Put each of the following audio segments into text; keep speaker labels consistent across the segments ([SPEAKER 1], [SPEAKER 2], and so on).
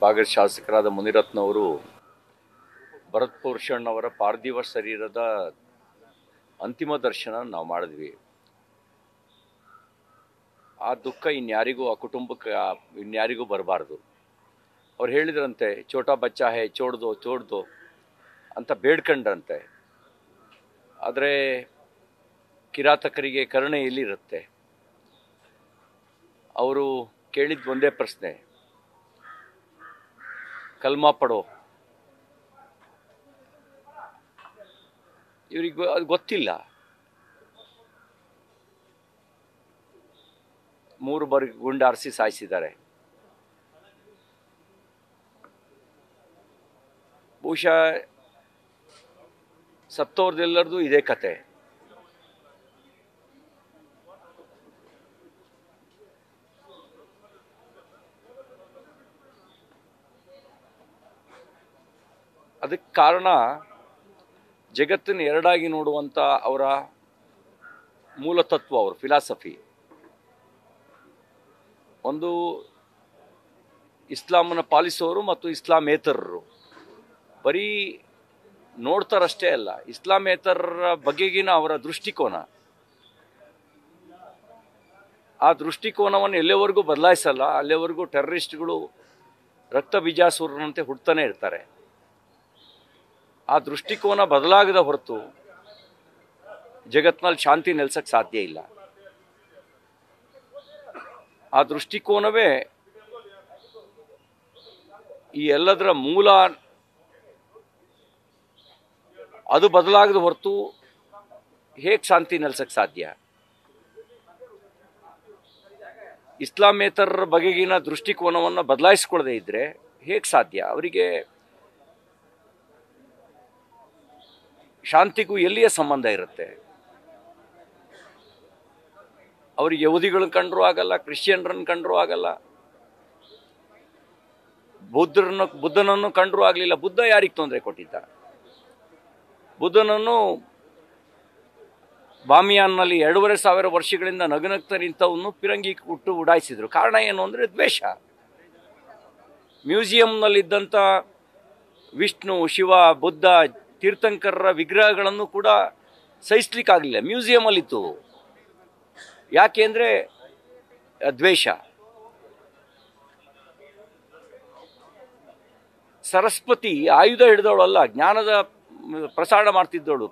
[SPEAKER 1] ಭಾಗದ ಶಾಸಕರಾದ ಮುನಿರತ್ನವರು ಭರತ್ ಪುರುಷಣ್ಣವರ ಪಾರ್ಥಿವ ಶರೀರದ ಅಂತಿಮ ದರ್ಶನ ನಾವು ಮಾಡಿದ್ವಿ. ಆ ದುಃಖ ಇನ್ಯಾರಿಗೂ, ಆ ಕುಟುಂಬಕ್ಕೆ ಇನ್ಯಾರಿಗೂ ಬರಬಾರ್ದು. ಅವ್ರು ಹೇಳಿದ್ರಂತೆ, ಛೋಟಾ ಬಚ್ಚಾ ಹೇ ಚೋಡ್ದೋ ಅಂತ ಬೇಡ್ಕೊಂಡ್ರಂತೆ. ಆದರೆ ಕಿರಾತಕರಿಗೆ ಕರುಣೆ ಎಲ್ಲಿರುತ್ತೆ? ಅವರು ಕೇಳಿದ ಒಂದೇ ಪ್ರಶ್ನೆ, ಕಲ್ಮಾ ಪಡೋ. ಇವರಿಗೆ ಅದು ಗೊತ್ತಿಲ್ಲ. 3 ಬಾರಿ ಗುಂಡಾರಿಸಿ ಸಾಯಿಸಿದ್ದಾರೆ. ಬಹುಶಃ ಸತ್ತೋರ್ದೆಲ್ಲರದು ಇದೇ ಕತೆ. ಅದಕ್ಕೆ ಕಾರಣ ಜಗತ್ತನ್ನು ಎರಡಾಗಿ ನೋಡುವಂಥ ಅವರ ಮೂಲತತ್ವ, ಅವರ ಫಿಲಾಸಫಿ. ಒಂದು ಇಸ್ಲಾಮನ್ನು ಪಾಲಿಸೋರು ಮತ್ತು ಇಸ್ಲಾಮೇತರರು. ಬರೀ ನೋಡ್ತಾರಷ್ಟೇ ಅಲ್ಲ, ಇಸ್ಲಾಮೇತರರ ಬಗೆಗಿನ ಅವರ ದೃಷ್ಟಿಕೋನ, ಆ ದೃಷ್ಟಿಕೋನವನ್ನು ಎಲ್ಲಿವರೆಗೂ ಬದಲಾಯಿಸಲ್ಲ ಅಲ್ಲಿವರೆಗೂ ಟೆರರಿಸ್ಟ್ಗಳು ರಕ್ತ ಬೀಜಾಸುರನಂತೆ ಹುಡ್ತಾನೆ ಇರ್ತಾರೆ. ಆ ದೃಷ್ಟಿಕೋನ ಬದಲಾಗದ ಹೊರತು ಜಗತ್ತಿನಲ್ಲಿ ಶಾಂತಿ ನೆಲೆಸಕ್ಕೆ ಸಾಧ್ಯ ಇಲ್ಲ. ಆ ದೃಷ್ಟಿಕೋನವೇ ಈ ಎಲ್ಲದರ ಮೂಲ. ಅದು ಬದಲಾಗದ ಹೊರತು ಹೇಗೆ ಶಾಂತಿ ನೆಲೆಸಕ್ಕೆ ಸಾಧ್ಯ? ಇಸ್ಲಾಮೇತರರ ಬಗೆಗಿನ ದೃಷ್ಟಿಕೋನವನ್ನು ಬದಲಾಯಿಸ್ಕೊಳ್ಳದೆ ಇದ್ರೆ ಹೇಗೆ ಸಾಧ್ಯ? ಅವರಿಗೆ ಶಾಂತಿಗೂ ಎಲ್ಲಿಯ ಸಂಬಂಧ ಇರುತ್ತೆ? ಅವ್ರಿಗೆ ಯಹೂದಿಗಳನ್ನ ಕಂಡ್ರೂ ಆಗಲ್ಲ, ಕ್ರಿಶ್ಚಿಯನ್ರನ್ನ ಕಂಡ್ರೂ ಆಗಲ್ಲ, ಬುದ್ಧನನ್ನು ಕಂಡ್ರೂ ಆಗಲಿಲ್ಲ. ಬುದ್ಧ ಯಾರಿಗೆ ತೊಂದರೆ ಕೊಟ್ಟಿದ್ದ? ಬುದ್ಧನನ್ನು ಬಾಮಿಯಾನ್ನಲ್ಲಿ 2500 ವರ್ಷಗಳಿಂದ ನಗನಗ್ತಾ ನಿಂತವನ್ನು ಪಿರಂಗಿ ಕೊಟ್ಟು ಉಡಾಯಿಸಿದ್ರು. ಕಾರಣ ಏನು ಅಂದರೆ ದ್ವೇಷ. ಮ್ಯೂಸಿಯಂನಲ್ಲಿದ್ದಂಥ ವಿಷ್ಣು, ಶಿವ, ಬುದ್ಧ, ತೀರ್ಥಂಕರರ ವಿಗ್ರಹಗಳನ್ನು ಕೂಡ ಸಹಿಸ್ಲಿಕ್ಕಾಗಲಿಲ್ಲ, ಮ್ಯೂಸಿಯಮಲ್ಲಿತ್ತು. ಯಾಕೆ ಅಂದರೆ ದ್ವೇಷ. ಸರಸ್ವತಿ ಆಯುಧ ಹಿಡಿದವಳಲ್ಲ, ಜ್ಞಾನದ ಪ್ರಸಾರ ಮಾಡ್ತಿದ್ದವಳು.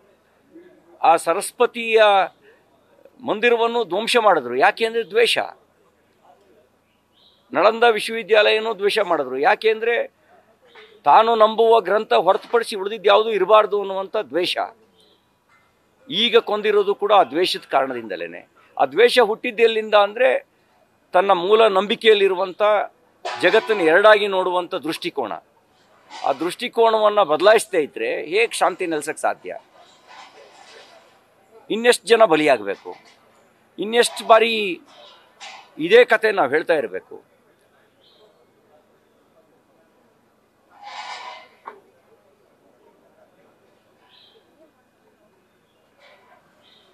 [SPEAKER 1] ಆ ಸರಸ್ವತಿಯ ಮಂದಿರವನ್ನು ಧ್ವಂಸ ಮಾಡಿದ್ರು. ಯಾಕೆ ಅಂದರೆ ದ್ವೇಷ. ನಳಂದ ವಿಶ್ವವಿದ್ಯಾಲಯನೂ ದ್ವೇಷ ಮಾಡಿದ್ರು. ಯಾಕೆ ಅಂದರೆ ತಾನು ನಂಬುವ ಗ್ರಂಥ ಹೊರತುಪಡಿಸಿ ಉಳಿದಿದ್ದು ಯಾವುದೂ ಇರಬಾರ್ದು ಅನ್ನುವಂಥ ದ್ವೇಷ. ಈಗ ಕೊಂದಿರೋದು ಕೂಡ ಆ ದ್ವೇಷದ ಕಾರಣದಿಂದಲೇ. ಆ ದ್ವೇಷ ಹುಟ್ಟಿದ್ದೆಲ್ಲಿಂದ ಅಂದರೆ ತನ್ನ ಮೂಲ ನಂಬಿಕೆಯಲ್ಲಿರುವಂಥ ಜಗತ್ತನ್ನು ಎರಡಾಗಿ ನೋಡುವಂಥ ದೃಷ್ಟಿಕೋನ. ಆ ದೃಷ್ಟಿಕೋನವನ್ನು ಬದಲಾಯಿಸದೇ ಇದ್ದರೆ ಹೇಗೆ ಶಾಂತಿ ನೆಲೆಸಕ್ಕೆ ಸಾಧ್ಯ? ಇನ್ನೆಷ್ಟು ಜನ ಬಲಿಯಾಗಬೇಕು? ಇನ್ನೆಷ್ಟು ಬಾರಿ ಇದೇ ಕತೆ ನಾವು ಹೇಳ್ತಾ ಇರಬೇಕು?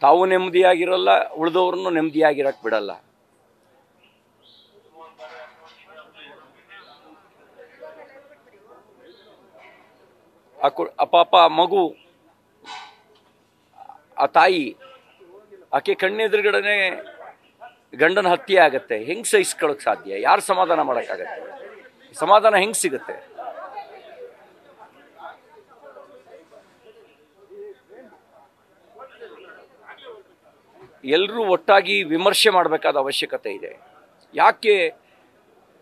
[SPEAKER 1] ತಾವು ನೆಮ್ಮದಿಯಾಗಿರಲ್ಲ, ಉಳಿದವ್ರನ್ನು ನೆಮ್ಮದಿಯಾಗಿರಕ್ಕೆ ಬಿಡಲ್ಲ. ಪಾಪ ಮಗು, ಆ ತಾಯಿ, ಆಕೆ ಕಣ್ಣೆದುರುಗಡೆ ಗಂಡನ ಹತ್ಯೆ ಆಗತ್ತೆ. ಹೆಂಗೆ ಸಹಿಸ್ಕೊಳ್ಳೋಕೆ ಸಾಧ್ಯ? ಯಾರು ಸಮಾಧಾನ ಮಾಡೋಕ್ಕಾಗತ್ತೆ? ಸಮಾಧಾನ ಹೆಂಗೆ ಸಿಗುತ್ತೆ? ಎಲ್ಲರೂ ಒಟ್ಟಾಗಿ ವಿಮರ್ಶೆ ಮಾಡಬೇಕಾದ ಅವಶ್ಯಕತೆ ಇದೆ. ಯಾಕೆ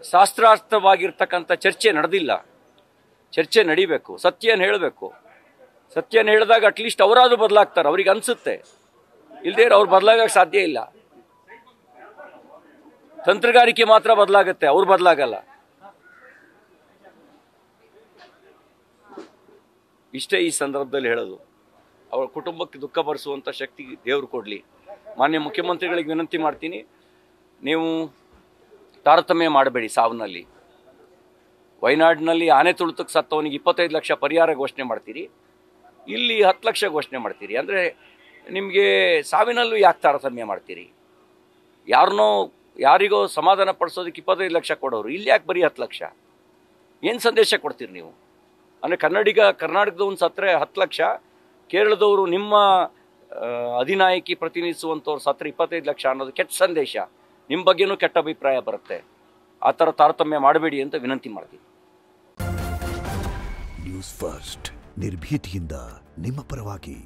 [SPEAKER 1] ಶಾಸ್ತ್ರಾರ್ಥವಾಗಿರ್ತಕ್ಕಂಥ ಚರ್ಚೆ ನಡೆದಿಲ್ಲ? ಚರ್ಚೆ ನಡಿಬೇಕು, ಸತ್ಯನ ಹೇಳಬೇಕು. ಸತ್ಯನ ಹೇಳಿದಾಗ ಅಟ್ಲೀಸ್ಟ್ ಅವರಾದ್ರೂ ಬದಲಾಗ್ತಾರೆ, ಅವ್ರಿಗೆ ಅನಿಸುತ್ತೆ. ಇಲ್ಲದೇ ಅವ್ರು ಬದಲಾಗಕ್ಕೆ ಸಾಧ್ಯ ಇಲ್ಲ. ತಂತ್ರಗಾರಿಕೆ ಮಾತ್ರ ಬದಲಾಗುತ್ತೆ, ಅವ್ರು ಬದಲಾಗಲ್ಲ. ಇಷ್ಟೇ ಈ ಸಂದರ್ಭದಲ್ಲಿ ಹೇಳೋದು. ಅವರ ಕುಟುಂಬಕ್ಕೆ ದುಃಖ ಭರಿಸುವಂಥ ಶಕ್ತಿ ದೇವರು ಕೊಡಲಿ. ಮಾನ್ಯ ಮುಖ್ಯಮಂತ್ರಿಗಳಿಗೆ ವಿನಂತಿ ಮಾಡ್ತೀನಿ, ನೀವು ತಾರತಮ್ಯ ಮಾಡಬೇಡಿ ಸಾವನಲ್ಲಿ. ವಯನಾಡಿನಲ್ಲಿ ಆನೆ ತುಳಿತಕ್ಕೆ ಸತ್ತವನಿಗೆ 25 ಲಕ್ಷ ಪರಿಹಾರ ಘೋಷಣೆ ಮಾಡ್ತೀರಿ, ಇಲ್ಲಿ 10 ಲಕ್ಷ ಘೋಷಣೆ ಮಾಡ್ತೀರಿ. ಅಂದರೆ ನಿಮಗೆ ಸಾವಿನಲ್ಲೂ ಯಾಕೆ ತಾರತಮ್ಯ ಮಾಡ್ತೀರಿ? ಯಾರಿಗೋ ಸಮಾಧಾನ ಪಡಿಸೋದಕ್ಕೆ 25 ಲಕ್ಷ ಕೊಡೋರು, ಇಲ್ಲಿ ಯಾಕೆ ಬರೀ 10 ಲಕ್ಷ? ಏನು ಸಂದೇಶ ಕೊಡ್ತೀರಿ ನೀವು? ಅಂದರೆ ಕರ್ನಾಟಕದವನು ಸತ್ತರೆ 10 ಲಕ್ಷ, ಕೇರಳದವರು ನಿಮ್ಮ ಅಧಿನಾಯಕಿ ಪ್ರತಿನಿಧಿಸುವಂಥವ್ರು ಸತ್ತರೆ 25 ಲಕ್ಷ ಅನ್ನೋದು ಕೆಟ್ಟ ಸಂದೇಶ. ನಿಮ್ಮ ಬಗ್ಗೆನೂ ಕೆಟ್ಟ ಅಭಿಪ್ರಾಯ ಬರುತ್ತೆ. ಆ ಥರ ತಾರತಮ್ಯ ಮಾಡಬೇಡಿ ಅಂತ ವಿನಂತಿ ಮಾಡ್ತೀನಿ.
[SPEAKER 2] ನ್ಯೂಸ್ ಫಸ್ಟ್ ನಿರ್ಭೀತಿಯಿಂದ ನಿಮ್ಮ ಪರವಾಗಿ.